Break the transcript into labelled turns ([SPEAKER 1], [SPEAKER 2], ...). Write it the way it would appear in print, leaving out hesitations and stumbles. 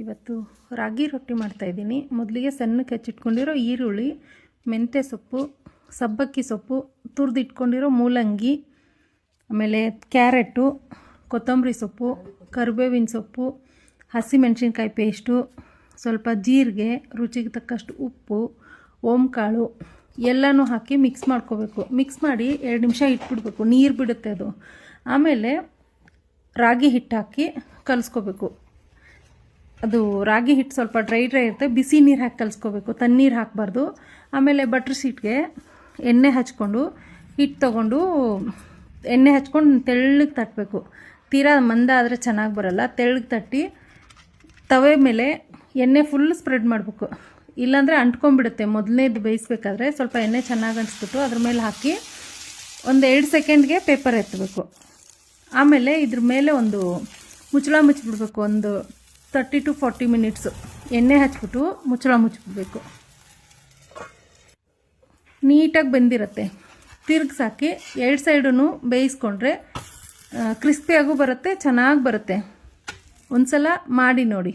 [SPEAKER 1] ಇವತ್ತು ರಾಗಿ ರೊಟ್ಟಿ ಮಾಡ್ತಾಯಿದ್ದೀನಿ. ಮೊದಲಿಗೆ ಸಣ್ಣಕ್ಕೆ ಹೆಚ್ಚಿಟ್ಕೊಂಡಿರೋ ಈರುಳ್ಳಿ, ಮೆಂತ್ಯ ಸೊಪ್ಪು, ಸಬ್ಬಕ್ಕಿ ಸೊಪ್ಪು, ತುರಿದಿಟ್ಕೊಂಡಿರೋ ಮೂಲಂಗಿ, ಆಮೇಲೆ ಕ್ಯಾರೆಟು, ಕೊತ್ತಂಬರಿ ಸೊಪ್ಪು, ಕರಿಬೇವಿನ ಸೊಪ್ಪು, ಹಸಿಮೆಣಸಿನ್ಕಾಯಿ ಪೇಸ್ಟು, ಸ್ವಲ್ಪ ಜೀರಿಗೆ, ರುಚಿಗೆ ತಕ್ಕಷ್ಟು ಉಪ್ಪು, ಓಂಕಾಳು ಎಲ್ಲನೂ ಹಾಕಿ ಮಿಕ್ಸ್ ಮಾಡ್ಕೋಬೇಕು. ಮಿಕ್ಸ್ ಮಾಡಿ 2 ನಿಮಿಷ ಇಟ್ಬಿಡ್ಬೇಕು, ನೀರು ಬಿಡುತ್ತೆ ಅದು. ಆಮೇಲೆ ರಾಗಿ ಹಿಟ್ಟು ಹಾಕಿ ಕಲಿಸ್ಕೋಬೇಕು. ಅದು ರಾಗಿ ಹಿಟ್ಟು ಸ್ವಲ್ಪ ಡ್ರೈ ಇರುತ್ತೆ, ಬಿಸಿ ನೀರು ಹಾಕಿ ಕಲಿಸ್ಕೋಬೇಕು, ತಣ್ಣೀರು ಹಾಕಬಾರ್ದು. ಆಮೇಲೆ ಬಟ್ರ್ ಶೀಟ್ಗೆ ಎಣ್ಣೆ ಹಚ್ಕೊಂಡು ಹಿಟ್ಟು ತೊಗೊಂಡು ಎಣ್ಣೆ ಹಚ್ಕೊಂಡು ತೆಳ್ಳಗೆ ತಟ್ಟಬೇಕು. ತೀರಾ ಮಂದ ಆದರೆ ಚೆನ್ನಾಗಿ ಬರಲ್ಲ. ತೆಳ್ಳಗೆ ತಟ್ಟಿ ತವೆ ಮೇಲೆ ಎಣ್ಣೆ ಫುಲ್ ಸ್ಪ್ರೆಡ್ ಮಾಡಬೇಕು, ಇಲ್ಲಾಂದರೆ ಅಂಟ್ಕೊಂಡ್ಬಿಡುತ್ತೆ. ಮೊದಲನೇದು ಬೇಯಿಸ್ಬೇಕಾದ್ರೆ ಸ್ವಲ್ಪ ಎಣ್ಣೆ ಚೆನ್ನಾಗಿ ಅನಿಸ್ಬಿಟ್ಟು ಅದ್ರ ಮೇಲೆ ಹಾಕಿ ಒಂದು 2 ಸೆಕೆಂಡ್ಗೆ ಪೇಪರ್ ಎತ್ತಬೇಕು. ಆಮೇಲೆ ಇದ್ರ ಮೇಲೆ ಒಂದು ಮುಚ್ಚಳ ಮುಚ್ಚಿಬಿಡ್ಬೇಕು. ಒಂದು 30 to 40 ಮಿನಿಟ್ಸು ಎಣ್ಣೆ ಹಚ್ಬಿಟ್ಟು ಮುಚ್ಚಳ ಮುಚ್ಚಿಬಿಡ್ಬೇಕು. ನೀಟಾಗಿ ಬೆಂದಿರುತ್ತೆ. ತಿರ್ಗಿಸಾಕಿ 2 ಸೈಡೂ ಬೇಯಿಸ್ಕೊಂಡ್ರೆ ಕ್ರಿಸ್ಪಿಯಾಗೂ ಬರುತ್ತೆ, ಚೆನ್ನಾಗಿ ಬರುತ್ತೆ. ಒಂದು ಸಲ ಮಾಡಿ ನೋಡಿ.